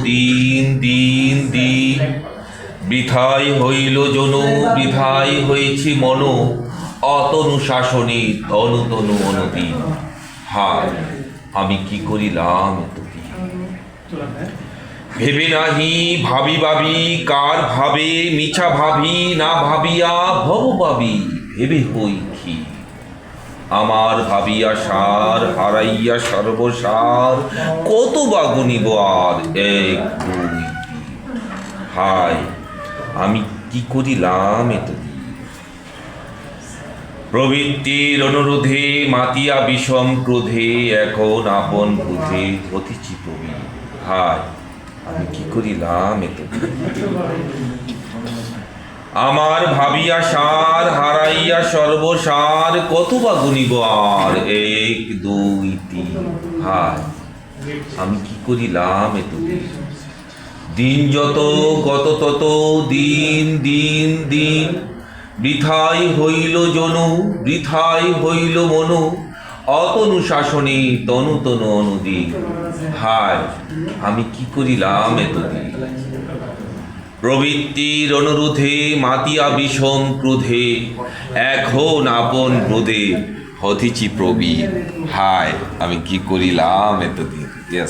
দিন দিন দিন বৃথাই হইল জনু, বৃথাই হয়েছি মন, অতনু শাসনে তনু তনু অনুদিন। হায় আমি কি করিলাম এতদিন। ভেবে নাহি ভাবি ভাবি কার ভাবে, মিছা ভাবি না ভাবিয়া ভব ভাবি, ভেবে হই কি আমার ভাবিয়া সার, হারাইয়া সর্বসার, কত বা গুনিব আর এক দুই তিন। হায় আমি কি করিলাম এতদিন। প্রবৃত্তির অনুরোধে মাতিয়া বিষম ক্রোধে, এখন আপন বোধে অতিচি প্রবীণ। হায় আমি কি করিলাম এতদিন। আমার ভাবিয়া সার, হারাইয়া সর্বসার, কত বা গুনিব আর এক দুই তিন। হায় আমি কি করিলাম এতদিন। দিন যত গত তত দিন দিন দিন, বৃথাই হইল জনু, বৃথাই হইল মনু, অতনু শাসনে তনু তনু অনুদিন। হায় আমি কি করিলাম এতদিন। প্রবৃত্তির অনুরোধে মাতিয়া বিষম ক্রোধে, এখন আপন বোধে হতিচি প্রবীণ। হায় আমি কি করিলাম এতদিন।